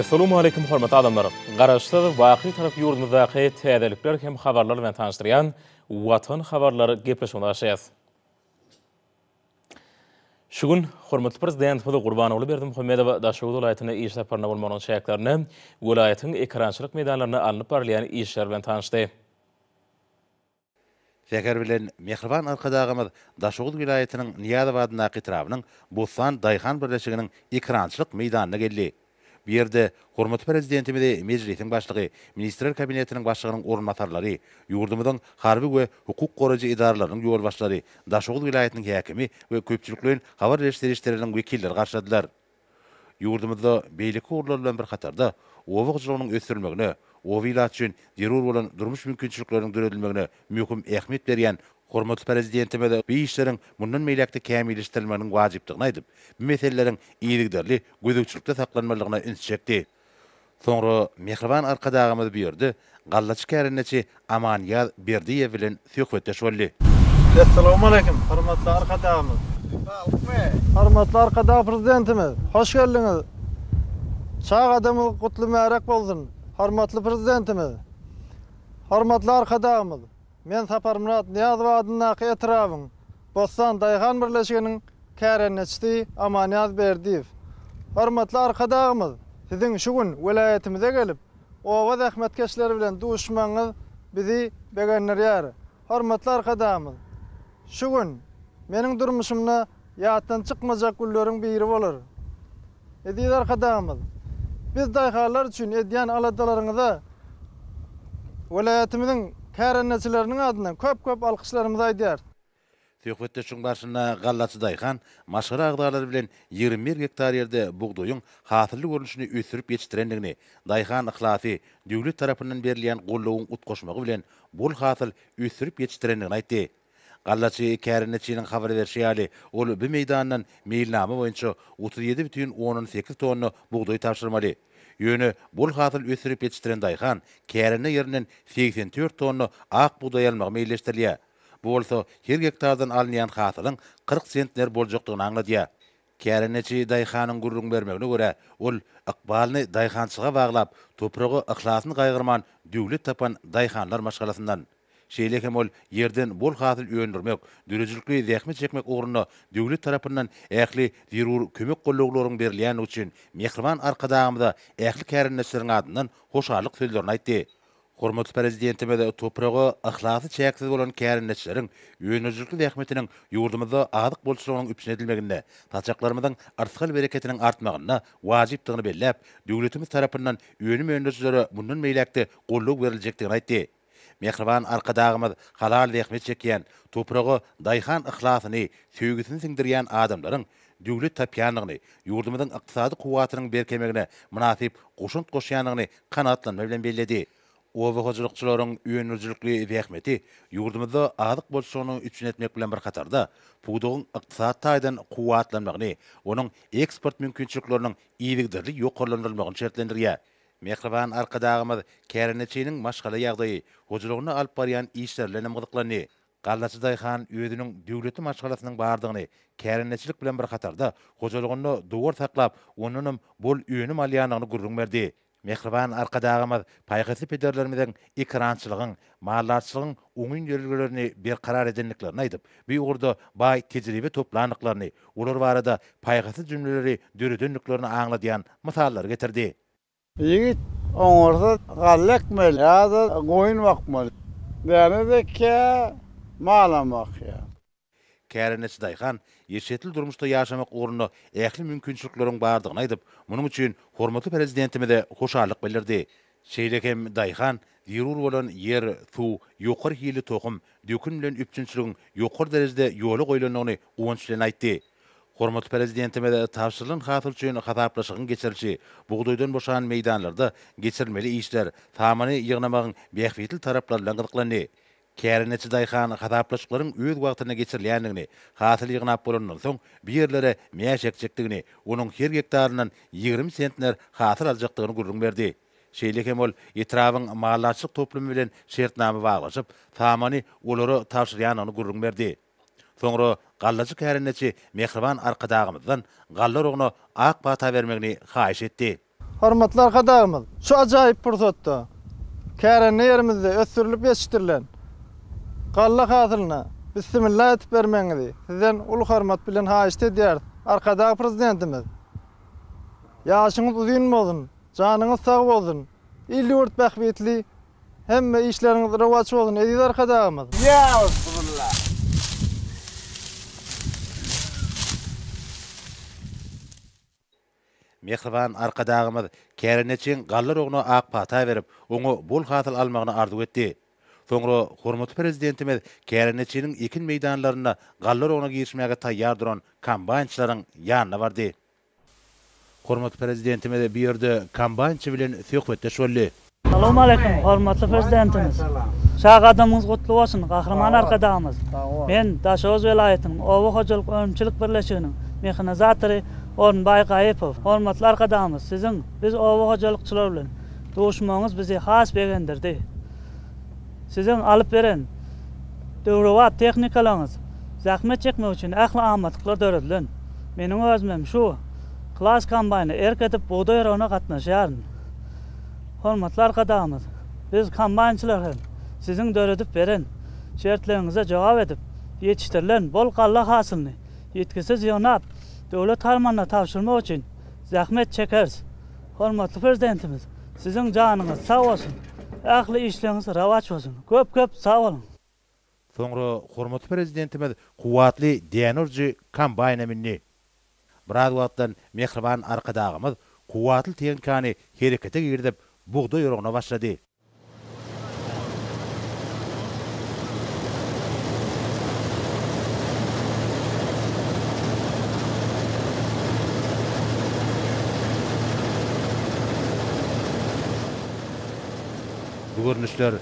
Assalamu alaikum hormatly adamlar. Garaşda waqy tarap yurdumyzdaky täzelikler hem habarlar bilen tanışdyrýan Watan habarlary gepleşmegi başlaýar. Şu gün hormatly prezidentimiz Gurbanoğlu Berdimuhammedow Daşoğlu vilayatyna iş saparyna bolmagyň şähertlerini vilayatyň ekrançylyk meýdanlaryna alınıp barlayan işler bilen tanışdy. Şäher bilen Mehriban arkadagymyz Daşoğlu vilayatynyň Niýazow adynaky etrabynyň Bostan Daýhan birleşiginiň ekrançylyk meýdanyna geldi. Bu yerde hormatly prezidentimiz meclisiň başlygy, ministrler kabinetiniň başlygynyň orunmatarlary, ýurdumyzyň harby we hukuk goragy idaralarynyň ýol başlary, Daşoğlu vilayatynyň häkimi we köpçüliklerin habar rejistrleriniň wekilleri garşadylar. Ýurdumyzda beýlik urlar bilen bir hatarda owagçylygynyň ösürilmegine, o vilayat üçin derur bolan durmuş mümkinçilikleriniň döredilmegine möhüm ähmiýet berýän hormatly prezidentimiz bu işleriň mundan meýlekde kämilleşdirilmeginiň wajypdygyny aýdyp, bu meselelerin iýilikderli gözükçülükde saklanmalygyna üns çekdi. Soňra Mehriban arkadagymyz bu ýerde gallaçy kärenneçi Amanyýaz Berdiýew bilen söhbetdeş boldy. Assalamu alaikum, hormatly arkadagymyz. Hormatly arkadag prezidentimiz, hoş geldiňiz. Çağ adamyl gutly märak bolsun. Hormatly prezidentimiz. Hormatly arkadagymyz. Men Saparmurat Niýazow adynaky etrabyň Bostan Daýhan birleşiginiň kärenneçi Amanyýaz Berdiýew. Hormatly arkadagymyz, siziň şu gün vilayatymyza gelip owa zähmetkeşleri bilen duşmaňyz bizi begenlerýär. Hormatly arkadagymyz, şu gün meniň durmuşymda ýatdan çykmajak gülleriň biri bolar. Edýär arkadagymyz, biz daýhalar üçin edýän aladalaryňyza vilayatymyzyň kärenneçileriniň adyna köp alkışlarymyzy aýdýar. Söhbetdeşiň başyna Gallaçy Daýhan maşgara agdarlary bilen 21 hektar ýerde bugdoýyň hasylly görnüşini ösürip ýetişdirendigini, Daýhan ihlasy döwlet tarapyndan berilýän gollawyň utgoşmagy bilen bol hasyl ösürip ýetişdirendigini aýtdy. Gallaçy kärenneçiniň habar berýäli, ol bu meýdandan meýilnama boýunça 37,8 tonna bugdoý tapşyrmaly. Ýöne bol hasyl ösürip ýetişdiren Daýhan kärenne ýerinden 84 tonna ak bugdoý almagy meýilleşdirilýär. Bu bolsa her hektardan alınýan hasylyň 40 sentler boljakdygyny aňladýar. Kärenneçi Daýhanyň gurrun bermegine görä, ol ykbalyny Daýhançyga baglap, topragy ihlasyny gaýgyrman döwlet tapan Daýhanlar maşgalasyndan. Şeýlekem ol ýerden bol hasyl öňdürmek, dürejlikli zähmet çekmek ugruna döwlet tarapyndan ähli zerur kömek gollaglaryň berilýän üçin Mehriban arkadagymyza ähli kärenneçleriň adyndan hoşarlyk sözlerini aýtdy. Hormatly prezidentimiz topragy ihlasy çäksiz bolan kärenneçleriň öňdürlikli zähmetiniň ýurdumyzda adyk bolşylygynyň üpsün edilmeginde, taçaklarymyzyň artsyl bereketiniň artmagyna wajypdygyny bellep, döwletimiz tarapyndan öňüm öňdürçilere bundan meýlekde gollag berilejekdigini aýtdy. Mehriban arkadagymyz halal zähmet çekýän, topragy Daýhan ihlasyny, söýgüsini siňdirýän adamlaryň döwlet tapýanlygyny, ýurdumyzyň ykdysady kuwatynyň berkemegine münasip goşunt goşýanlygyny kanatlanma bilen belledi. Owagçylykçylaryň öňdürçilikli zähmeti ýurdumyzda adyk bolşygyny üpsün etmek bilen bir hatarda puwdugyň ykdysat taýdan kuwatlanmagyny, onuň eksport mümkinçilikleriniň iýilikderli ýokarlandyrylmagyny şertlendirýär. Mehriban arkadagymyz kärenneçiniň maşgala ýagdaýy, hojalygyny alyp barýan işlerlerine mygdyklandy. Gallaçy Daýhan özüniň döwleti maşgalasynyň bardygyny, kärenneçilik bilen bir hatarda hojalygyny dowar saklap, onuň bol öňüm alýanyny gurrun berdi. Mehriban arkadagymyz paýgasy pederlerimizden ekrançylygyň, mallarçylygyň oňun ýerlerini berkarar edenliklerini aýdyp, bu ýurda baý tejribe toplandyklaryny, olar barada paýgasy jümleleri döredenliklerini aňladýan misallar getirdi. Ýigit oňarsa gallakmel, ýa-da goýun bakmaly. Bäne-de malamak ýa. Kärenneçi Daýhan ýeşetli durmuşda ýaşamak ugruna ähli mümkinçilikleriň bardygyny aýdyp, munyň üçin hormatly prezidentimize hoşarlyk bildirdi. Şeýlekem Daýhan zerur bolan ýer, suw, ýokary hili tohum, dökün bilen üpçünçiligiň ýokary derejede ýoly goýulanyny uwunç bilen aýtdy. Hormatly prezidentimiz tapşyrylan hasyl üçin hasaplaşygyň geçirişi, bugdoýdan boşan meýdanlarda geçirilmeli işler, tamany ýygnamagyň bähwetli taraplar bilen gydyklandy. Kärenneçi Daýhan hasaplaşyklaryň öz wagtyna geçirilýändigini, hasyl ýygnap bolandan soň bir ýerlere mäş ekjekdigini, onuň her hektaryndan 20 sentler hasyl aljakdygyny gurrun berdi. Şeýlekem ol etrabyň mallarçylyk toplumy bilen şertnama baglaşyp, tamany olary tapşyrýanyny gurrun berdi. Soňra gallaçy kärenneçi Mehriban arkadagymyzdan gallar ogna ak bata bermegini haýyş etdi. Hormatly arkadaşymyz, şu ajaýyp pursatda kärenne yerimizde ösürilip yetişdirilen galla hasylyna bismillah etip bermeňizi sizden ulu hormat bilen haýyş edýär. Arkadaş prezidentimiz. Ýaşyňyz uzun bolsun, janyňyz sag bolsun. İlli-urt bähbetli hemme işleriňiz rewaç bolsun. Ediz arkadaşymyz. Ya bismillah. Mehriban arkadağımız Käreneçiň gallar oguna ak pata berip, oňa bol hasyl almagyny arzu etdi. Soňra hormatly prezidentimiz Käreneçiniň ekin meýdanlaryna gallar oguna girişmäge taýýar duran kombaýnçylaryň ýanyna bardy. Hormatly prezidentimiz bir ýerde kombaýnçy bilen söhbetdeş boldy. Assalamu alaykum, hormatly prezidentimiz. Şagadymyňyz gutly bolsun, gahrman arkadaşymyz. Men Daşoz welaýatynyň Owa hojalyk öňçilik birleşiginiň mehanizatori Ornbay Gaýepow. Hormatly arkadaşymyz, siziň biz Owa hojalykçylar bilen duşmaňyz bizi has begendirdi. Siziň alyp beren döwrewat tehnikalaryňyz zahmet çekmek üçin ähli amatyklar döredilen. Meniň özümem şu klas kombaýny erketip buğday ýaragına gatnaşýaryn. Hormatly arkadaşymyz, biz kombaýnçylar hem siziň döredip beren şertleriňize jogap edip ýetişdirilen bol galla hasylyny ýetkisiz ýonap döwlet harmanyna tapşyrmak üçin zahmet çekeriz. Hormatly prezidentimiz, siziň janyňyz sag bolsun. Ähli işleriniz rewaç bolsun. Köp sag bolun. Soňra hormatly prezidentimiz kuwatly dänerji kombaýna minni. Biraz wagtdan mehriban arkadağımız kuwatly tehnikany herekete girdip buğday ýaragına başlady. Bu görnüşler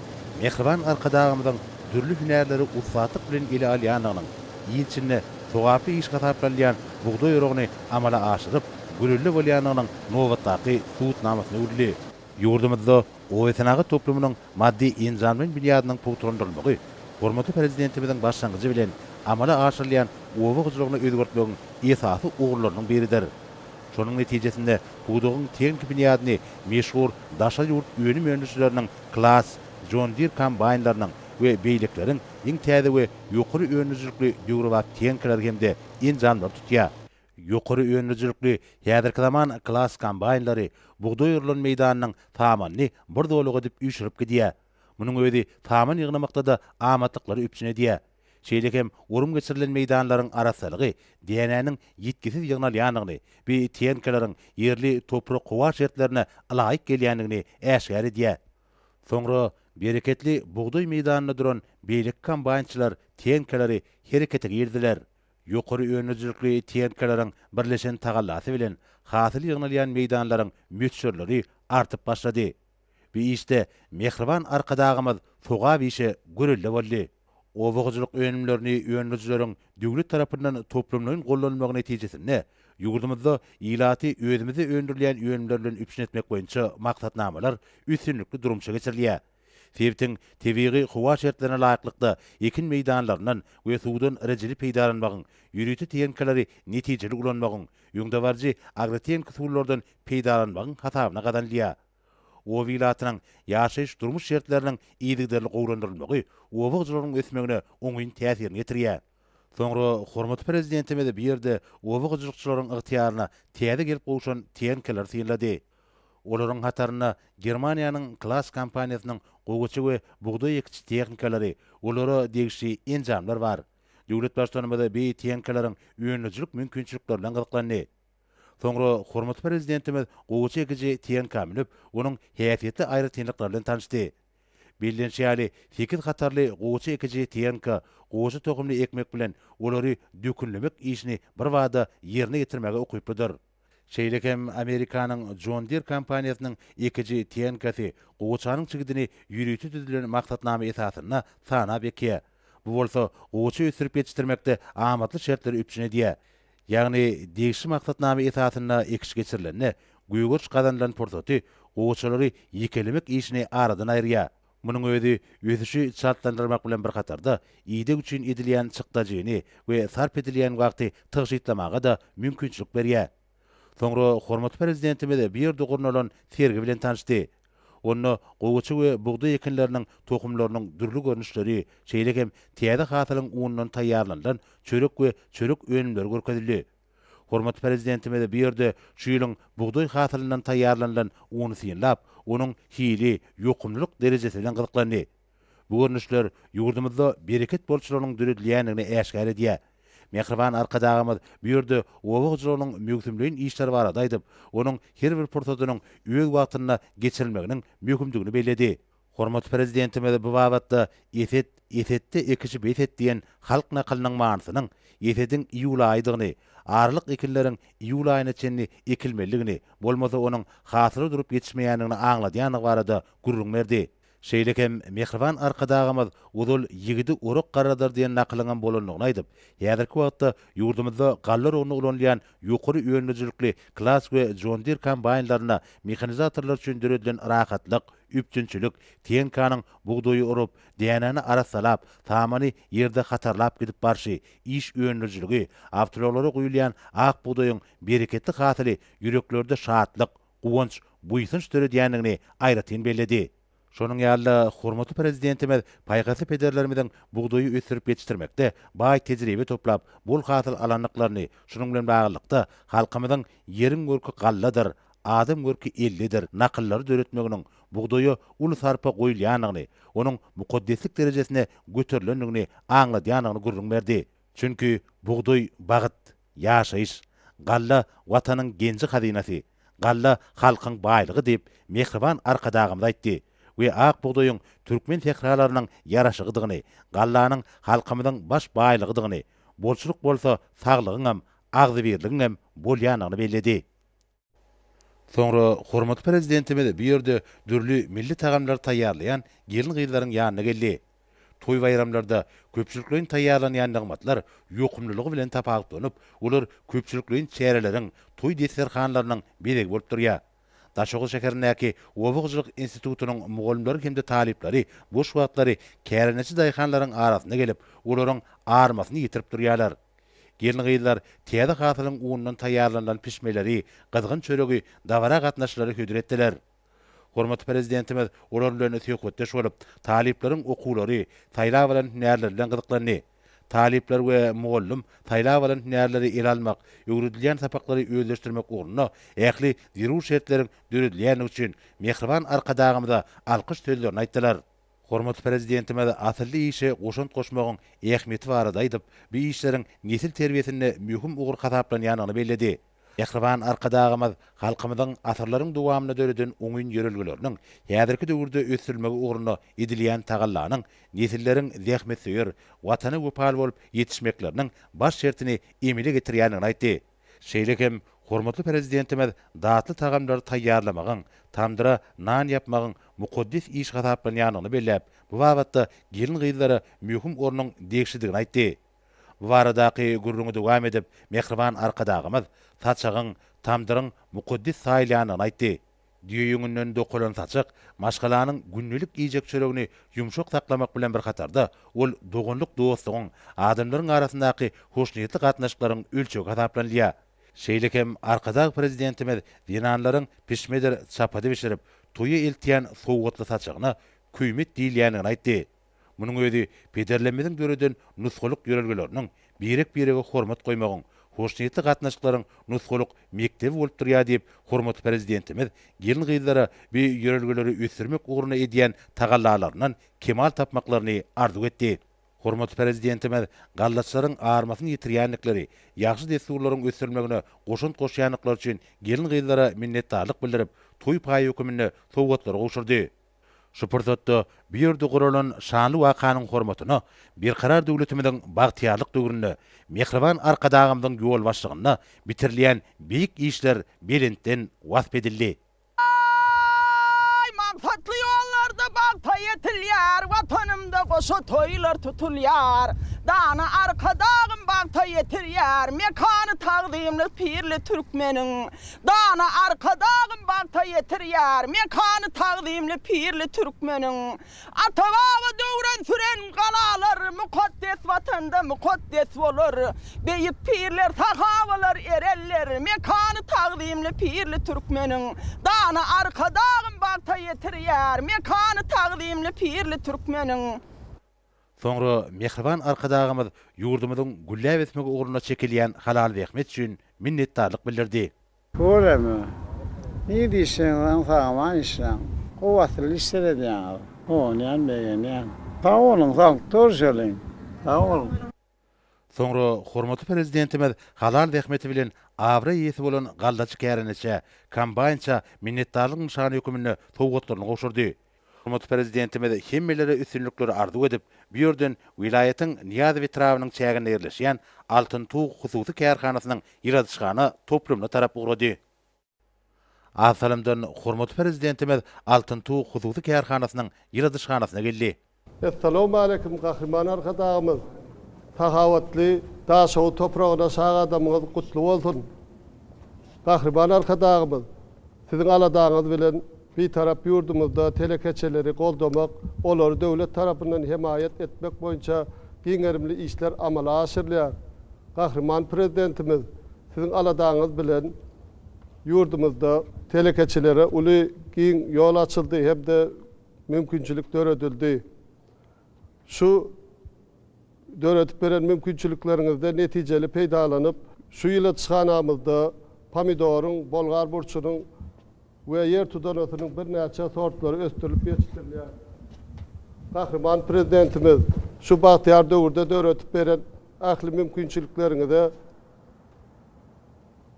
mehriban arkadağımyzyň dürli hünärleri ufatlyk bilen ile alýanynyň ýylçyny sogapy iş gataplanýan buğday ýaragyny amala aşyryp gürülli bolýanynyň nowatdaky tutnamasyny ödüli. Ýurdumyzda oýsanagy toplumynyň maddi injamyň bilýadynyň putrandyrylmagy hormatly prezidentimiziň başlangyjy bilen amala aşyrylýan owa gyjylygyny özgertmegiň esasy ugurlarynyň biridir. Şonuň netijesinde buğdagyň tehnik bilýadyny meşhur daşa ýurt öňüm öňçileriniň klas John Deere kombaýnlarynyň we beýlekleriň iň täze we ýokary öňçilikli döwrewat tehnikler hemde injamlar tutýar. Ýokary öňçilikli häzirki zaman klas kombaýnlary buğday ýyrlan meýdanynyň tamanyny bir doluga edip üşürip gidýär. Munyň özi taman ýygnamakda da amatyklary üpçün edýär. Şeýlekem urum geçirilen meýdanlaryň arasalygy DNA'nyň ýetkisiz ýygnalýanyny, bir tehnikalaryň ýerli toprak gowa şertlerine laýyk gelýändigini äşgär edýär. Soňra bereketli buğday meýdanyna duran beýlik kombaýnçylar tehnikalary herekete girdiler. Ýokary öňçilikli tehnikalaryň birleşen tagallasy bilen hasyl ýygnalýan meýdanlaryň mütşürleri artyp başlady. Bu işte mehriban arkadağımız sogap işe gürülli boldy. Owagyjylyk öňümlerini öňçileriň döwlet tarapyndan toplumlaryň gollanmagy netijesinde ýurdumyzda ýylaty özümizi öňdürilýän öňümler bilen üpşün etmek boýunça maksatnamalar üstünlikli durumça geçirilýär. Sebäpden tebiği howa şertlerine laýyklykda ekin meýdanlarynyň we suwdan rejeli peýdalanmagyň, ýürüti tehnikalary netijeli ulanmagyň, ýöňdebarjy agrotehnik usullardan peýdalanmagyň hasabyna gadanylýar. O vilatynyň ýaşaýyş durmuş şertleriniň iýdigderli gowrandyrylmagy owagyjylaryň ösmegine oňyn täsirini getirýär. Soňra hormatly prezidentimiz bir ýerde owagyjylykçylaryň ygtyýaryna täze gelip gowşan tehnikalar synlady. Olaryň hataryna Germaniýanyň klas kompaniýasynyň gowaçy we buğday ekçi tehnikalary, olara degişi enjamlar bar. Döwlet başlanmada bir tehnikalaryň öňçilik mümkinçilikleri bilen gyzyklandy. Soňra hormatly prezidentimiz gowaçy ekici tehnika minip, onuň häsiýetli aýry tehnikalary bilen tanışdy. Bilinçli 8 hatarly gowaçy ekici tehnika gowaçy togumly ekmek bilen olary dökünlemek işini bir wagda ýerine getirmäge okypdyr. Şeýlekem Amerikanyň John Deere kompaniýasynyň ekici tehnikasy gowaçanyň çigidini ýürüti düzülen maksatnama esasyna sanap ekýär. Bu bolsa gowaçy ösürip ýetişdirmekde amatly şertleri üpçün edýär. Ýagny degişli maksatnama esasyna ekiş geçirilenne güýgüç kazanılan portaty gowaçylary ýekelemek işini aradan aýrýar. Munyň özi ösüşi şartlandyrmak bilen bir hatarda ýygyk üçin edilýän çykdagyny we sarp edilýän wagty tygyşytlamaga da mümkinçilik berýär. Soňra hormatly prezidentimiz bir dogurun olan sergi bilen tanışdy. Onu goğuçy we buğday ekinleriniň tohumlarynyň dürli görnüşleri, şeýle hem täze hasylyň uňundan taýýarlanan çörek we çörek önümleri görkezildi. Hormatly prezidentimiz bir ýerde şu ýylyň buğday hasylyndan taýýarlanan uňy synlap, onuň hili, ýokumluluk derejesine bilen gyzyklandy. Bu görnüşler ýurdumyzda bereket bolçularynyň dürüdliýänligini äşkär edýär. Mehriban arkadağımız bir ýerde owagyjylarynyň möhümliğin işleri barada aýdyp, onuň her bir portadynyň öz wagtyna geçirilmeginiň möhümdigini bellädi. Hormatly prezidentimiz bu wagtda esetde ekişi beset diýen halk nakylynyň manysynyň esediň iýul aýdygyny, arlyk ekinleriň iýul aýyna çenli ekilmeligini, bolmasa onuň hasyly durup ýetişmeýänligini aňladýanyny barada gurrun berdi. Şeýle hem mehriban arkadağımız uzul ýigidi uruk garadyr diýen nakylyňan bolanlygyny aýdyp, häzirki wagtda ýurdumyzda gallar onu ulanýan ýokary öňlüjlikli Klass we John Deere kombaynlaryna mehanizatorlar üçin döredilen rahatlyk, üpçünçülük, teňkanyň buğdoýy urup, dänäni arasalap, tamany ýerde hatarlap gidip barşy, iş öňlüjligi, awtomobillara guýulýan ak buğdoýyň bereketli hasyly ýüreklerde şatlyk, guwanç, buýsynç döredýänligini aýratyn bellädi. Şonuň ýaly hormatly prezidentimiz paýgasy pederlerimiň buğdoýy ösürip ýetişdirmekde baý tejribe toplap, bol hasyl alanlyklaryny, şonuň bilen baglykda halkymyzyň ýeriň görki galladyr, adam görki 50dir nakyllary döretmeginiň buğdoýy uly sarpa goýulýanyny, onuň mukaddeslik derejesine göterilenligini aňladýanyny gurrun berdi. Çünki buğdoý bagyt, ýaşaýyş, galla watanyň genji hazynasy, galla halkyň baýlygy diýip mehriban arkadağymyz aýtdy. We ak buğdoýyň türkmen tekrarlarynyň ýaraşygydygyny, gallanyň halkymyzyň baş baýlygydygyny, bolçuluk bolsa saglygyň hem agzybirligiň hem bolýanyny bellädi. Soňra hormatly prezidentimiz bir ýerde dürli milli tagamlar taýýarlayan gelin gyýlaryň ýanyna geldi. Toy bayramlarda köpçüliklerin taýýarlanýan nygmatlar ýokumlulygy bilen tapagyp ular köpçüliklerin çäreleriň, toy deserhanlarynyň biregi bolup durýar. Daşoğul şekerindäki Owagyjylyk institutunyň mugallimleri hemde talipleri boş wagtlary käreneçi daýhanlaryň arasyna gelip, olaryň armasyny ýitirip durýarlar. Gelin gyýlar täze hasylyň uňundan taýýarlanan pişmeleri, gyzgyn çöregi, dawara gatnaşlary hödüretdiler. Hormatly prezidentimiz olar bilen söhbetdeş bolup, talipleriň okulary, taýlap bilen nälerle bilen gyzyklandy. Talipler we mugallim taýlap bilen nälerleri el almak, öwrüdilýän sapaklary özleşdirmek ugruna ähli zirur şertlerin döredilýäni üçin mehriban arkadağymyza alkyş sözlerini aýtdylar. Hormatly prezidentimiz asylly işe goşunt goşmagyň ähmeti barada aýdyp, bu işleriň nesil terbiýesinde mühim ugur hataplanýanyny bellädi. Mehriban arkadağymyz halkymyzyň asyrlaryň dowamyna döreden oňyn ýörelgileriniň häzirki döwürde ösürilmegi ugruna edilýän tagallanyň nesilleriň zähmet söýer, watany wepal bolup ýetişmekleriniň baş şertini emile getirýänini aýtdy. Şeýle hem hormatly prezidentimiz datly tagamlary taýýarlamagyň, tamdyra nan ýapmagyň mukaddis iş hataplanýanyny belläp, bu wagtda gelin gyýlary mühim ornuň degişdigini aýtdy. Bu baradaky gurruny dowam edip, mehriban arkadağymyz saçagyň, tamdyryň mukaddis saýlyanyny aýtdy. Düýüňinden dokulan saçak, maşgalanyň günnelik ýejek çöregini ýumşak saklamak bilen bir hatarda, ol dogunluk dostlugyň, adamlaryň arasyndaky hoşnýetli gatnaşyklaryň ölçegi hataplanýar. Şeýle hem arkadağ prezidentimiz dinanlaryň pişmedir çapady bişirip, toýa eltýän sowgatly saçagyna küýmet diýilýänini aýtdy. Munyň özi pederlemeden döreden nusgalyk ýörelgileriniň birek-birege hormat goýmagyň, hoşnýetli gatnaşyklaryň nusgalyk mektebi bolup durýar diýip hormatly prezidentimiz gelin gyýlara bu ýörelgileri ösürmek ugruna edýän tagallalaryndan kemal tapmaklaryny arzu etdi. Hormatly prezidentimiz gallaçlaryň armasyny ýitirýänlikleri, ýaxşy desturlaryň ösürmegine goşunt goşýanlyklar üçin gelin gyýlara minnetdarlyk bildirip, toý paý hökümine sowgatlary goşurdy. Şu pursatda bir ýerde guralan şanly wakanyň hormatyna bir karar döwletimiziň bagtyarlyk döwründe mehriban arkadağymyzyň ýol başlygyna bitirilýän beýik işler belentden wasp edildi. Manfaatly ýollarda balta ýetilýär, watanymda goşa toýlar tutulýar. Dana arkadağym bakta yetir yer mekanı taqdimli pirli Türkmenin dana arkadağın bakta yetir yer mekanı taqdimli pirli Türkmenin atavava döwren süren qalalar mukaddes vatanda mukaddes olur beyik pirler tahavalar ereller mekanı taqdimli pirli Türkmenin dana arkadağın bakta yetir yer mekanı taqdimli pirli Türkmenin. Soňra mehriban arkadagymyz ýurdumyzyň güllä besmegi ugruna çekilýän Halal Behmet üçin minnetdarlyk bildirdi. Öyle mi? Ne diýsen lan fahman işlem. Kowatly işlerediň. O näme beýen. Sağ olun, torjelyň. Sağ olun. Soňra hormatly prezidentimiz Halal Behmet bilen awra ýesi bolan galdaçy käreneçe, kombaýnça minnetdarlyk nişany hökümine towgatlaryny goşurdy. Hormatly prezidentimiz hemmelere üstünlükleri arzu edip, bu ýerden wilayatyň Niýazy Betrawynyň çägine ýerleşýän Altyn Tuğ hususy kärhanasynyň ýaradyşgany toplumna tarap ugrady. Asalamdan hormatly prezidentimiz Altyn Tuğ hususy kärhanasynyň ýaradyşganyna geldi. Assalamu aleykum gahryman arkadağımız. Tahavatly daşaw toprağına sağ adamyňyz gutly bolsun. Gahryman arkadağımız. Siziň aladağınız bilen bir tarap yurdumuzda telekeçeleri goldamak, olary döwlet tarapyndan himayet etmek boýunça giňerimli işler amala aşyrylýar. Gahryman prezidentimiz, siziň aladağınız bilen yurdumuzda telekeçelere uly giň ýol açyldy hem de mümkinçilik döredildi. Şu döretip beren mümkinçilikleriňizde netijeli peýdalanyp, şu ýylatçanamyzda pomidoryň, bolgar burçunyň we yer tudanatynyň bir näçe sortlary östürilip ýetişdirilýär. Gahryman prezidentimiz şu bagtyar döwürde döretip beren ahly mümkinçilikleriňizde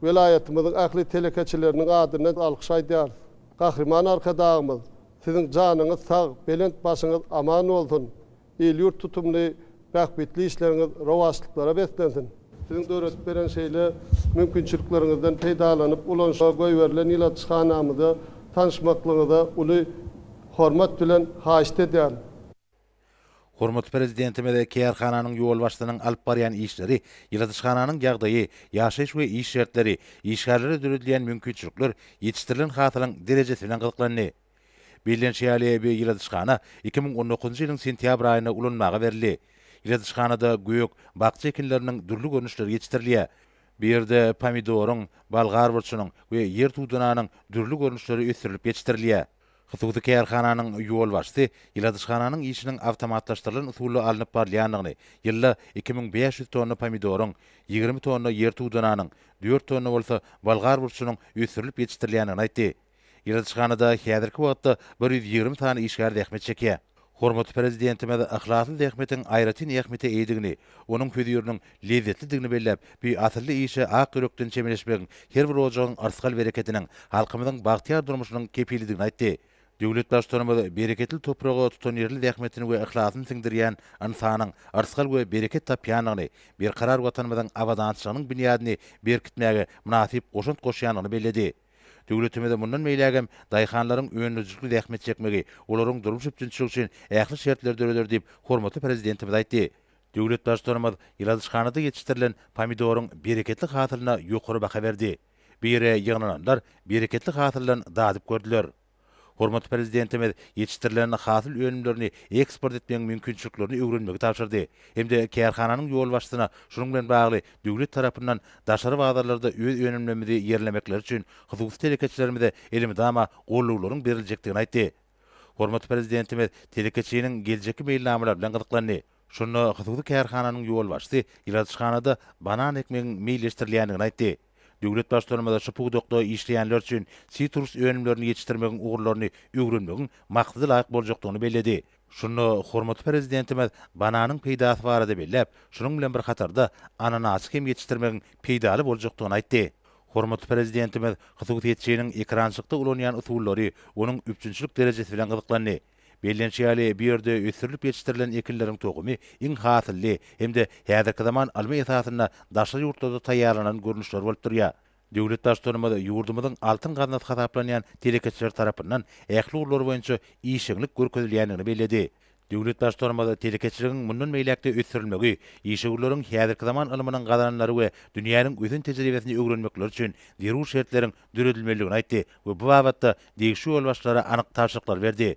vilayatymyzyň ahly telekeçileriniň adyna alkyş aýdýar. Gahryman arkadağymyz, siziň janyňyz sag, belent başyňyz aman bolsun. El ýurt tutumly rahmetli işleriniz rowaçlyklara beslensin. Sizin döretip beren şeýle mümkinçilikleriňizden peýdalanyp ulanşa goýberilen ýylatçyhanamyzda tanışmaklygyňyza uly hormat bilen haýyş edýär. Hormatly prezidentimiz kärhananyň ýol başlygynyň alyp barýan işleri, ýylatçyhananyň ýagdaýy, ýaşaýyş we iş şertleri, işgärlere döredilýän mümkinçilikler ýetişdirilen hatyryň derejesi bilen gyzyklandy. Bilen şeýle bir ýylatçyhana 2019-njy ýylyň sentýabr aýyna ulanmaga berildi. Ýylatçyhanada göýök bakça ekinleriniň dürli görnüşleri ýetişdirilýär. Bu ýerde pomidoryň, balgar burçunyň we yer tuğdananyň dürli görnüşleri ösürilip ýetişdirilýär. Hususy kärhananyň ýol başly ýylatçyhananyň işiniň awtomatlaşdyrylan usuly alınıp barýanlygyny, ýylda 2500 tonna pomidoryň, 20 tonna yer tuğdananyň, 4 tonna bolsa balgar burçunyň ösürilip ýetişdirilýänini aýtdy. Ýylatçyhanada häzirki wagtda 120 tane işgär dähmet çekýär. Hormatly prezidentimiz ahlasly dähmetiň aýratyn ähmeti eýdigini, onuň köýdüriniň lezzetlidigini belläp, bu asly işe ak ýürekden çemeleşmegiň her bir ojagyň arskal bereketiniň halkymyzyň bagtyar durmuşynyň kepilidigini aýtdy. Döwlet başlarymyz bereketli topraga tutan ýerli dähmetini we ihlasyny siňdirýän insanyň arskal we bereket tapýanyny, bir karar watanymyzyň abadançylygynyň binýadyny berkitmäge münasip goşunt goşýanyny belledi. Döwletimizde mundan meýlegem daýhanlaryň öňüňçilikli dähmet çekmegi, olaryň durmuş üçinçiligi üçin ähli şertler döreler diýip hormatly prezidentimiz aýtdy. Döwlet başlarymyz ýylatçyhanada ýetişdirilen pomidoryň bereketli hasylyna ýokary baha berdi. Bu ýere ýygnananlar bereketli hasyldan dadyp gördüler. Hormatly prezidentimiz ýetişdirilen hasyl önümlerini eksport etmeň mümkinçiliklerini öwrenmegi tapşyrdy. Hemde kärhananyň ýol başlygyna şunuň bilen bagly döwlet tarapyndan daşary wagdarlarda öz önümlerimizi ýerlemekler üçin hususy telekeçilerimize elimdama golluglaryň beriljekdigini aýtdy. Hormatly prezidentimiz telekeçiniň geljeki meýilnamalar bilen gyzyklandy. Şunu hususy kärhananyň ýol başly ýylatçyhanada banan ekmegiň meýilleşdirilýändigini aýtdy. Döwlet başlarymyza şu pugdokda işleýänler üçin sitrus önümlerini ýetişdirmegiň ugurlaryny öwrenmegiň maksady laýyk boljakdygyny belledi. Şunu hormatly prezidentimiz bananyň peýdasy barada bellep, şunuň bilen bir hatarda ananas hem ýetişdirmegiň peýdaly boljakdygyny aýtdy. Hormatly prezidentimiz hususy ýetişiniň ekrançykda ulanýan usullary, onuň üçinçilik derejesi bilen gyzyklandy. Belli şeýle bir ýerde ösürilip ýetişdirilen ekinleriň togumy iň hasylly hemde häzirki zaman alma esasyna daşary ýurtlarda taýýarlanan görnüşler bolup durýar. Döwlet başlarymyz ýurdumyzyň altyn gazynasy hasaplanýan telekeçiler tarapyndan ähli urlar boýunça işçilik görkezilýändigini belledi. Döwlet başlarmada telekeçiligiň mundan meýlekde ösürilmegi, işgülleriň häzirki zaman ilminiň gazananlary we dünýäniň özün tejribesini öwrenmekler üçin zerur şertleriň düredilmeligini aýtdy we bu babatda degişi ýolbaşlara anyk taşyklar berdi.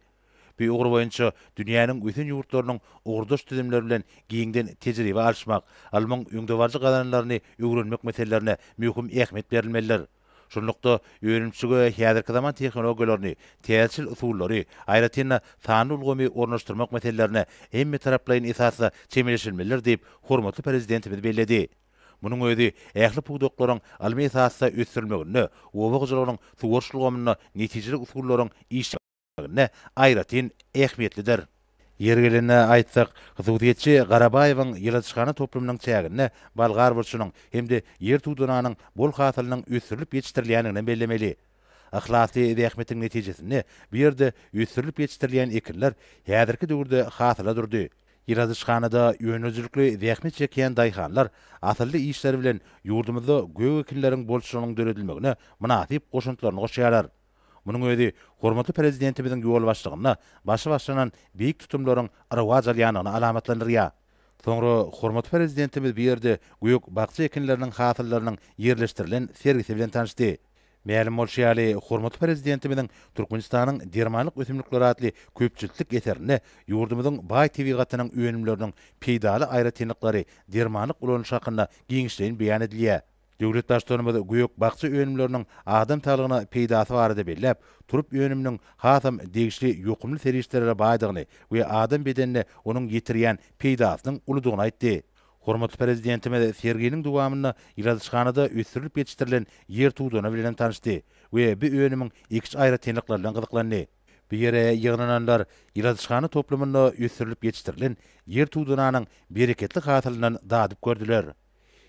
Bu ugur boýunça dünýäniň bütün ýurtlarynyň ugurdaş tüzümleri bilen giňden tejribe alşmak, almaň öňdewarjy gazananlaryny öwrenmek meselelerine möhüm ähmiýet berilmeliler. Şonlukda öwrençige häzirki zaman tehnologiýalaryny, täsir usullary, aýratynda sany ulgamy ornaşdyrmak meselelerine hemme taraplaryň esasy çemeleşilmeliler diýip hormatly prezidentimiz bellädi. Munyň özi ähli puwdoklaryň almy esasy ösürilmegine, owagyjylaryň suwarşylgyny netijeli usullaryň işlemegine aýratyn ähmiýetlidir. Yergeline aýtsak, Hususiýetçi Garabaýewiň ýyladyşgany toplumynyň çägine balgar burçunyň hemde ýer tuğdunanyň bol hasylynyň ösürilip ýetişdirilýänini bellemeli. Ahlasy ähmiýetiň netijesini bu ýerde ösürilip ýetişdirilýän ekinler häzirki döwürde hasyla durdy. Ýyladyşganyda ýönüjlikli ähmiýet çekýän daýhanlar asylly işleri bilen ýurdumyzda göw ekinleriň bolşunyň döredilmegine münasip goşuntylaryny goşýarlar. Munyň özi hormatly prezidentimiziň ýol başlygyna başlanan beýik tutumlaryň arwaz alýanyny alamatlandyrýar. Soňra hormatly prezidentimiz bu ýerde göýük bagçy ekinleriniň hasyllarynyň ýerleşdirilen sergisi bilen tanışdy. Mälim bolşýaly hormatly prezidentimiziň Türkmenistanyň dermanlyk ösümlikleri adly köpçüllik eserini ýurdumyzyň baý tebigatynyň öňümleriniň peýdaly aýratynlyklary dermanlyk ulanyşy hakynda giňişleýin beýan edilýär. Döwlet başlarymyz göýük bagçy öňümleriniň adam talygyna peýdasy barada bellep, turup öňümniň hasam degişli ýokumly serişlerine baýdygyny we adam bedenine onuň ýetirýän peýdasynyň uludygyny aýtdy. Hormatly prezidentimiz serginiň dowamyna ýyladyşganyda ösürilip ýetişdirilen ýer tuğduna bilen tanışdy we bu öňümniň iki aýratynlyklar bilen gyzyklandy. Bu ýere ýygnananlar ýyladyşgany toplumynda ösürilip ýetişdirilen ýer tuğdunanyň bereketli hasylynyň dadyp gördüler.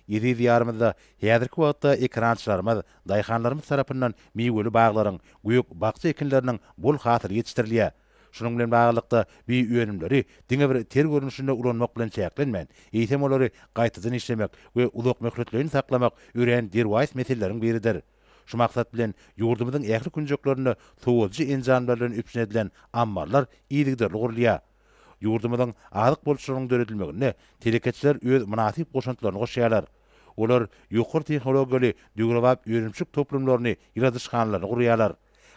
Ýedi ýarmyzda häzirki wagtda ekrançylarymyz, daýhanlarymyz tarapyndan meýweli baglaryň, göýük bagçy ekinleriniň bol hasyl ýetişdirilýär. Şunun bilen baglykda bu öňümleri diňe bir ter görünüşinde ulanmak bilen çäklenmän, eýsem olary gaýtadan işlemek we uzak möhletlerini saklamak ören derwaýs meseleleriň biridir. Şu maksat bilen ýurdumyzyň ähli künjeklerini sowalçy enjamlar bilen üpsün edilen ammarlar iýdigderli gurulýar. Ýurdumyzyň azyk bolşunyň döredilmegine telekeçiler öz münasip goşuntylaryny goşýarlar. Olar ýokary tehnologiýaly döwrewap öwrençik toplumlaryny ýyladyşganlaryny gurýarlar.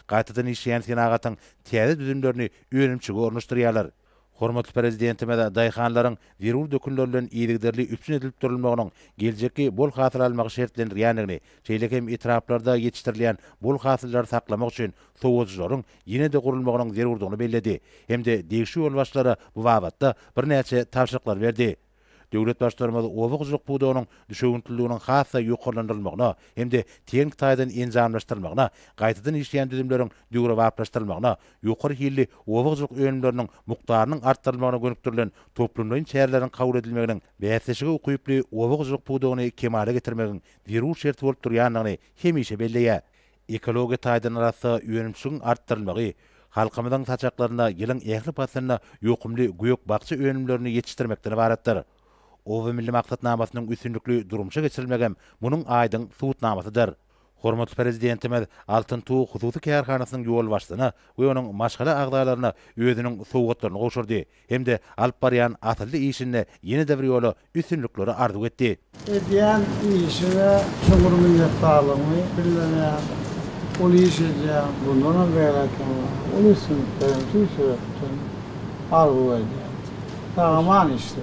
Gaýtadan işleýän senagatyň täze düzümlerini öwrençige ornaşdyrýarlar. Hormatly prezidentime de daýhanlaryň zerur dökünler bilen iýdigderli üpsün edilip durulmagynyň geljekki bol hasyl almagy şertlendirýändigini, şeýle hem etraplarda ýetişdirilen bol hasyllary saklamak üçin sowatjylaryň ýene de gurulmagynyň zerurdygyny belledi. Hemde degişi ýolbaşlara bu babatda bir näçe tapşyryklar berdi. Döwlet başlarymyz owagyjylyk puwdogynyň düşegintiliginiň hassa ýokarlandyrylmagyna hemde teň taýdan enjamlaşdyrylmagyna, gaýtadan işleýän düzümleriň döwrewaplaşdyrylmagyna, ýokary hilli owagyjylyk öňümleriniň mukdarynyň artdyrylmagyna gönükdirilen toplumlaryň çärelerini kabul edilmeginiň bäsleşige ukyply owagyjylyk puwdogyny kemale getirmegiň zerur şert bolup durýanlygyny hemişe belleýär. Ekologiýa taýdan arasy öňümçigiň artdyrylmagy, halkymyzyň saçaklaryna ýylyň ähli pasyna ýokumly göýük bagçy öňümlerini ýetişdirmekden ibaretdir. O milli maksatnamasynyň üstünlükli durumça geçirilmegem munyň aýdyň suwutnamasydyr. Hormatly prezidentimiz Altyn Tuğ hususy kärhanasynyň ýol başlygyna we onuň maşgala agdalaryna özüniň sowgatlaryny goşurdy. Hemde alyp barýan asylly işine ýene de bir ýola üstünlükleri arzu etdi. Edýän işine çoğur minnetdarlygymy bilýän. Ol işe bundan beýlekin. Ol üçün tüýsürekden arzu edýän. Tamam işte.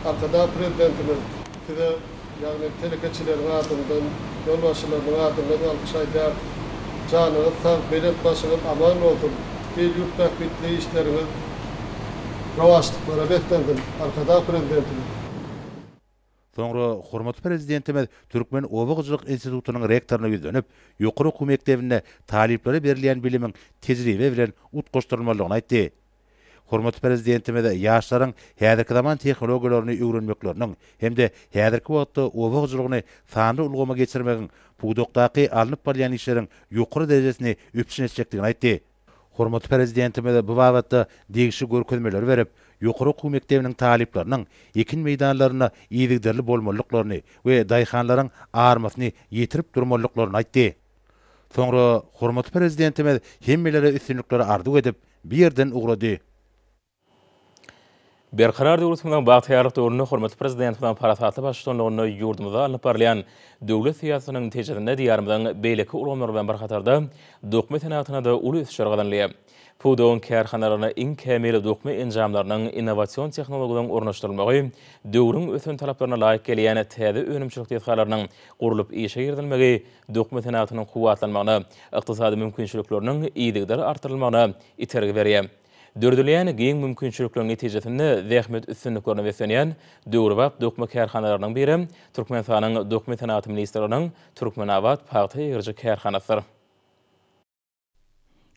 Arkada prezidentimiz size yani telekeçilerin adından, yolbaşılarının adından alkışlaydılar. Canınız sağ, belet başınız aman olsun. Bir yurtdak bitli işleriniz ravaşlıklara beklendim. Arkada prezidentimiz. Soňra hormatly prezidentimiz Türkmen Owagyjylyk institutynyň rektoryna ýüzlenip, ýokary okuw mekdebine taliplere berilýän bilimiň tejribe bilen utgaşdyrylmalygyny aýtdy. Hormatly prezidentimiz ýaşlaryň häzirki zaman tehnologiýalaryny öwrenmekleriň hemde häzirki wagtda owagyjylygyny sanly ulgama geçirmegiň puwdokdaky alınıp barýan işleriň ýokary derejesini öpüşün etjekdigini aýtdy. Hormatly prezidentimiz bu babatda degişi görkezmeler berip, ýokary okuw mekdebiniň talipleriniň ekin meýdanlaryna iýdigderli bolmalyklaryny we daýhanlaryň armasyny ýetirip durmalyklaryny aýtdy. Soňra hormatly prezidentimiz hemmelere üstünlükleri ardu edip bir yerden uğradı. Berqarar döwletimiň bagtyarlyk döwründe hormatly prezidentimiň paratatly başçylygyny ýurdumyza alyp barýan döwlet siýasatynyň netijesinde diýarymyň beýleki ulamlary bilen bir hatarda dokme tenatyna da uly ösüşler gadanlyýar. Pudoň kärhanalaryna iň kämil dokme enjamlarynyň innowasion tehnologiýasynyň ornaşdyrylmagy, döwrüň ösen talaplaryna laýyk gelýän täze önümçilik tesirlarynyň gurulyp işe girdilmegi, dokme tenatynyň kuwatlanmagyna, ykdysady mümkinçilikleriniň iýdigleri artyrylmagyna itergi berýär. Dördülýän giň mümkinçilikleriniň netijesinde zähmet üstünliklerini besenýän döwrübap dokme kärhanalarynyň biri Türkmenistanyň dokme tenaty ministriniň Türkmenawat paýta ýerji kärhanasydyr.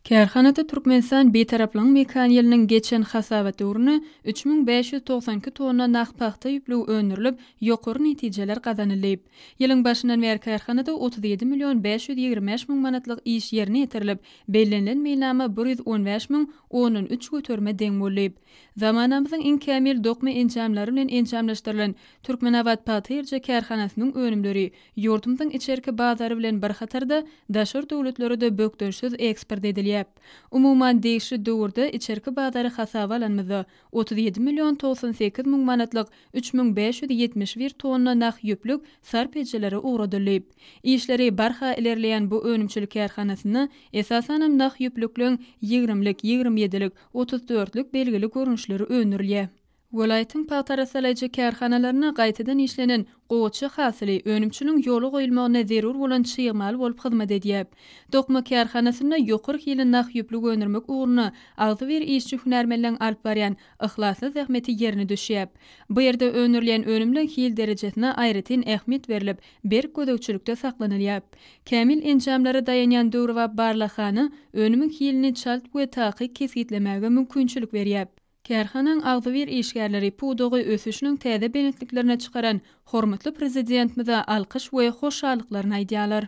Kärhanada Türkmenistan betaraplyň mekaniýalynyň geçen hasabat döwrüne 3592 tonna naqpaxta ýüplügi öndürilip, ýokary netijeler gazanylyp. Ýylyň başyndan beri kärhanada 37 milyon 525 000 manatlyk iş ýerine ýetirilip, bellenlen meýnama 115 000 13 götürme deň bolup. Zamanamyzyň iň kämil dokme enjamlary bilen enjamlaşdyrylan Türkmenawat paýta ýerji kärhanasynyň önümleri ýurdumyň içerki bazary bilen bir hatarda daşar döwletleri de bökdönşsiz eksport edilýär. Umuman değişi döwürde içerki bazary hasaba alanmyzy 37 milyon 98 000 manatlyk 3571 tonna naq ýüplük sarp edilýär uğradylyp. İşleri barha ilerleýän bu önümçilik kärhanasyny esasan naq ýüplükliň 20lik, 27lik, 34lik belgili görünüşleri öňürilýär. Welaýatyň paýtarasalyjy kärhanalaryna gaýtadan işlenen goçy hasyly önümçiliň ýoly goýulmagyna zerur bolan çyýmaly bolup hyzmat edýär. Dokma kärhanasyna ýokary hili naq ýüplük öndürmek ugruna agzy bir işçi hünärmenliň alyp barýan ihlasly zähmeti ýerine düşýär. Bu ýerde öndürilen önümli hil derejesine aýratyn ähmiýet berilip, bir gödökçülükde saklanylýar. Kämil enjamlary daýanýan döwri we barlahany önümün hilini çalt we taky kesgitlemäge mümkinçilik berýär. Kärhanaň agzy bir işgärleri pudogy ösüşiniň täze benetliklerine çykaran hormatly prezidentimize alkyş we hoşallyklaryny aýdýarlar.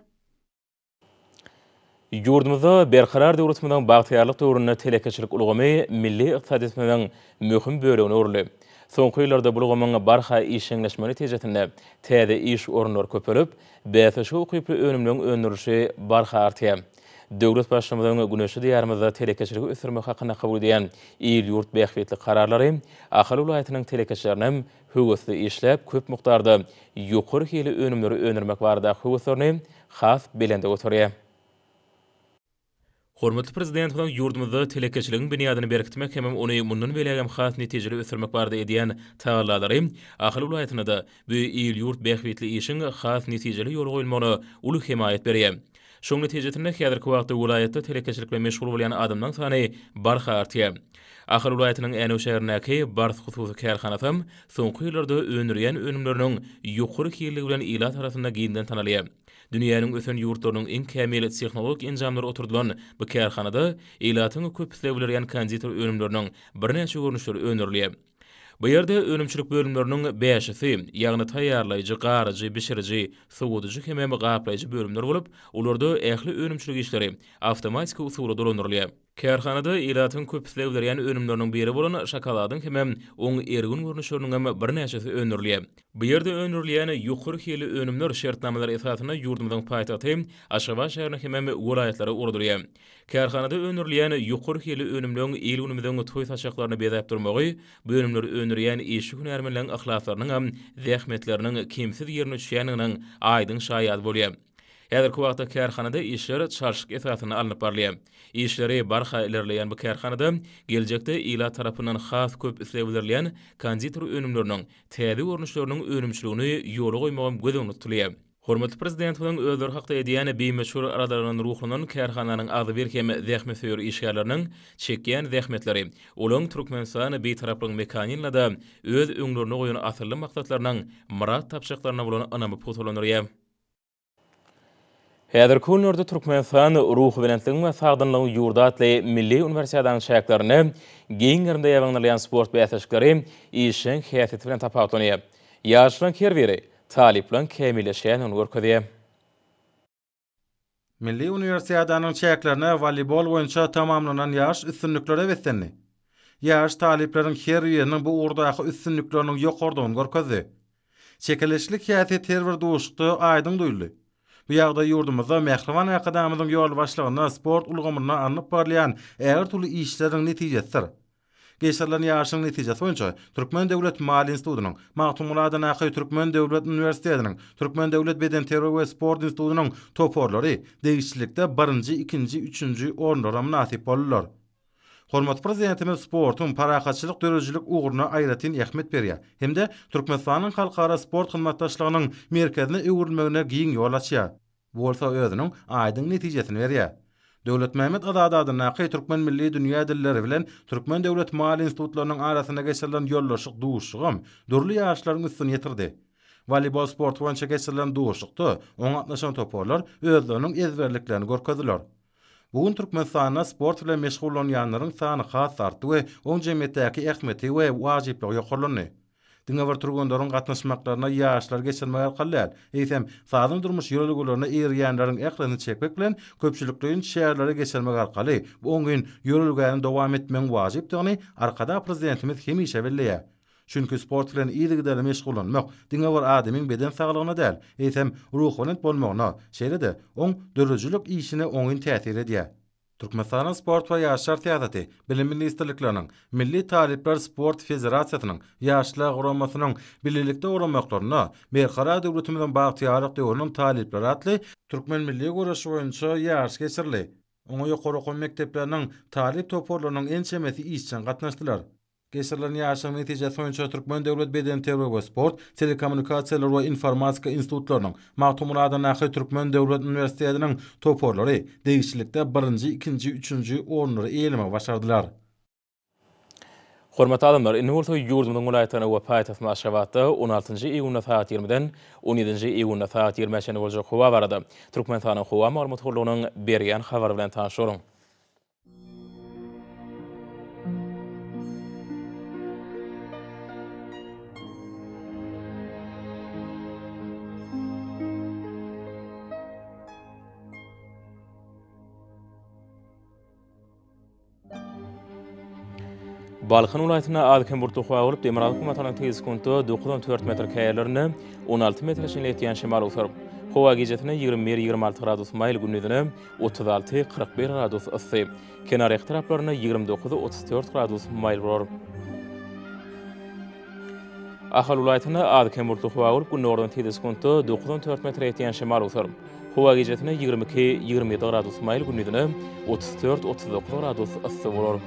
Ýurdumyzda berqarar döwletimiň bagtyarlyk döwründe telekeçilik ulgamy milli ykdysadyň möhüm bölegine urly. Soňky ýyllarda bu ulgamyň barha işeňleşme netijesinde täze iş ornlary köpelip, bäse ukyply önümliň öndürüşi barha artýar. Döwlet başçymyzyň güneşi diýarymyzda telekeçiligi ösürmek hakyna kabul edýän il ýurt bähwetli kararlary Ahal welaýatynyň telekeçileriniň höwesli işläp köp mukdarda ýokary hili önümleri öndürmek barada höweslerini has belende götürýär. Hormatly prezidentimiň ýurdumyzda telekeçiligiň bünýadyny berkitmek hem ony mundan belägem has netijeli ösürmek barada edýän taýýarlary Ahal welaýatyna da bu il ýurt bähwetli işiň has netijeli ýol goýulmagyna uly himayet berýär. Şoň netijesinde häzirki wagtda welaýatda telekeçilikle meşgul bolýan adamlaryň sany barha artýar. Ahal welaýatynyň Änew şäherindäki Bars hususy kärhanasy soňky ýyllarda öndürýän önümleriniň ýokary hiligi bilen ila tarapynda giňden tanalýar. Dünýäniň ösen ýurtlarynyň iň kämil tehnologik enjamlary oturdulan bu kärhanada ilatyň köp islebilýän konditor önümleriniň birnäçe görnüşleri öndürilýär. Bu ýerde önümçilik bölümleriniň 5-si, ýagny taýýarlaýjy, garajy, bişiriji, sowudyjy hemem gaplayjy bölümler bolup, olarda ähli önümçilik işleri awtomatik usulda dolandyrylýar. Kärhanada ilatyň köp islebilýän önümleriniň biri bolan şokoladyň hemem oň ergün görnüşleriniň birnäçesi öndürilýär. Bu ýerde öndürilýän ýokary hili önümler şertnamalar esasyna ýurdumyzyň paýtaty Aşgabat şäherine hemem welaýatlary urdurýar. Kärhanada öndürilýän ýokary hili önümleriň il günümiziň toý taşaklaryny bezäp durmagy, bu önümleri öndürýän işçi hünärmenliň ahlaklarynyň zähmetleriniň kimsiz ýerine düşýäniniň aýdyn şaýat bolýar. Häzirki wagtda kärhanada işler çarşyk esasyna alınıp barlýar. İşleri barha ilerleýän bu kärhanada geljekde ila tarapyndan has köp islebilýän konditor önümleriniň täze görnüşleriniň önümçiligini ýola goýmagy gözüňde tutulýar. Hormatly prezidentimiň özleri hakda edýän beýmeşhur aralarynyň ruhunyň kärhananyň azy bir hem zähmetýär işgärleriniň çekýän zähmetleri, olaň Türkmenistan beýtaraplyk mekaniýasyna da öz öňlerine goýan asyrly maksatlarynyň murat tapşyklaryna bolan anamy potolanýar. Häzirki günlerde Türkmenistan ruh bilenligiň we sagdanlygyň ýurdatly milli universitetiň şäherlerini giň ýerinde ýaňlanýan sport bäsişleri işiň häsiýeti bilen tapawlanýar. Ýaşlaryň her biri taliplan kämilleşýän görkezýär. Milli Universitetiň şäherlerine voleybol boýunça tamamlanan ýaş üstünliklere besenli. Ýaş talipleriň her biriniň bu urdaky üstünlikleriniň ýokardygyny görkezdi. Çekilişlik häsiýet her bir duşukda aýdyn duýuldy. Bu ýagdaý ýurdumyzda Mehriban Akademiyanyň ýol başlygyna sport ulgamyna anyp barlayan äger türlü işleriň netijesidir. Geçirilen ýaşyň netijesi boýunça Türkmen Döwlet Mali Institutunyň, Magtumuladan Aky Türkmen Döwlet Üniversitetiniň, Türkmen Döwlet Beden Terbiýe we Sport Institutunyň toporlary degişlikde 1-nji, 2-nji, 3-nji ornlara munasip boldular. Hormat prezidentimiz sportun parahatçılık dörücülük uğruna ayratin Ahmet berýär. Hemde Türkmenistanyň halkara sport hyzmatdaşlygynyň merkezine öwrülmegine giň ýol açýar. Bu bolsa özüniň aýdyň netijesini berýär. Döwlet Mehmet Azadadyň Aky Türkmen milli dünýä dilleri bilen Türkmen Döwlet Mali Institutlarynyň arasyna geçirilen ýollaşyk duşugam durly ýaşlaryň üstüne ýetirdi. Voleybol sport boýunça geçirilen duşukda oň atnaşan toporlar özleriniň ezberliklerini görkezdiler. Bugün Türkmenistanda sport bilen meşgullanýanlaryň sany has artdy we oň jemgyýetdäki ähmeti we wajipligi ýokarlandy. Diňe bir turgundaryň gatnaşmaklaryna ýaşlar geçirmek arkaly, eýsem sazyn durmuş ýolgularyna erýänleriň ählerini çekmek bilen köpçülikliň şäherlere geçirmek arkaly bu oň gün ýolgularyny dowam etmek wajypdygyny arkada prezidentimiz hemişe belleýär. Çünkü sport bilen iyilgide meşgullanmak diňe bir adamyň beden saglygyna däl, eýsem ruhany bolmagyna, şeýle-de oň dörüjülük işine oňyn täsir edýär. Türkmenistan Sport we Ýaşlar Teatraty, Bilim Ministrliginiň, Milli Talipler Sport Federasiýasynyň, Ýaşlar Guramasynyň birlikde uramaklaryna Merhara döwletimiziň bagtyarlyk döwrüniň talipleri atly Türkmen milli guraşy boýunça ýaş geçirildi. Oňa ýokary okul mekdepleriniň talip toporlarynyň en çemesi işçen gatnaşdylar. Geçirilen ýaşyň netijesi boýunça Türkmen Döwlet Beden Terbiýe we Sport, Telekommunikasiýalar we Informatika institutlarynyň, Magtumuladan Aky Türkmen Döwlet Üniversitetiniň toporlary degişlikde 1-nji, 2-nji, 3-nji ornlara eýelmek başardylar. Hormatly adamlar, indi bolsa ýurdumyň gulaýatyna we paýtagyna Aşgabatda 16-njy iýunda saat 20-den 17-nji iýunda saat 20-de boljak howa barada. Türkmenistanyň howa maglumatçylygynyň berýän habary bilen tanışaryň. Balkan ulaýatyna adkem burtu howa bolup Demirag hukumatynyň tegiskunty 9-4 metr käýerlerini 16 metr şeýletýän şemal usaryp, howa gecesine 21-26 gradus maýl gündüzine 36-41 gradus ysy, kenar taraplaryna 29-34 gradus maýl bolar. Ahal ulaýatyna adkem burtu howa bolup gündüzden tegiskunty 9-4 metr ýetýän şemal usaryp, howa gecesine 22-27 gradus maýl gündüzine 34-39 gradus ysy bolar.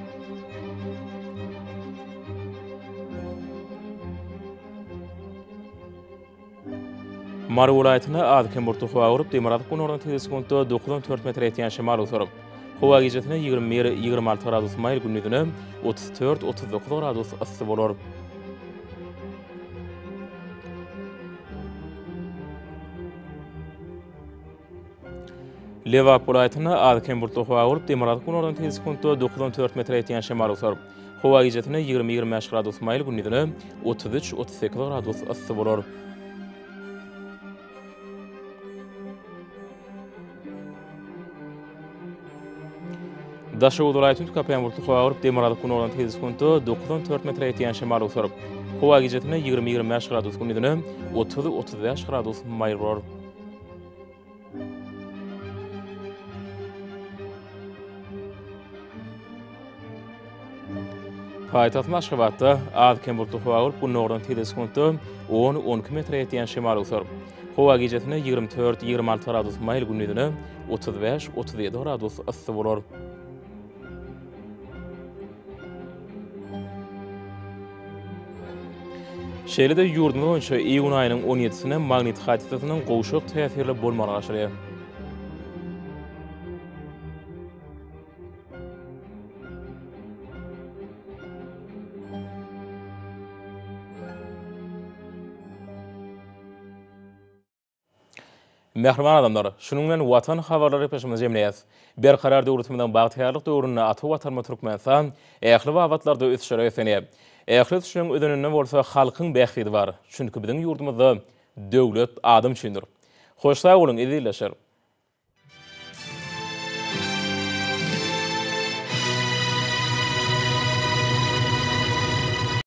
Mary welaýatyna adkem burtu howa urup Demirag gündüzden tegiskunty 9-4 metr ýetýän şemal usaryp, howa gecesine 21-26 gradus maýl gündüzine 34-39 gradus ysy bolar. Lewap welaýatyna adkem burtu howa urup Demirag gündüzden tegiskunty 9-4 metr ýetýän şemal usaryp, howa gecesine 20-25 gradus maýl gündüzine 33-38 gradus ysy bolar. Daşa welaýatynyň Kapaýan burtu howa urup Demirag gündüzden tegiskunty 9-4 metr ýetýän şemal usaryp, howa gecesine 20-25 gradus gündüzine 30-35 gradus maýl bolar. Paýtagyň Aşgabatda adkem burtu howa urup gündüzden tegiskunty 10-12 metr ýetýän şemal usaryp, howa gecesine 24-26 gradus maýl gündüzine 35-37 gradus ysy bolar. Şeýle-de ýurdumyz boýunça iýun aýynyň 17-sine magnit hadisasynyň gowşak täsirli bolmagy aşyrýar. Mehriban adamlar, şunun bilen watan habarlary peşimize jemleýäs. Berkarar döwletimiň bagtyarlyk döwrüne aty watanma Türkmenistan ähli wagtlarda ösüşýär esenýär. Ähli şuň ödününden bolsa halkyň bäxtidi bar. Çünki biziň ýurdumyzda döwlet adam üçindir. Hoş sag bolun, izleýär.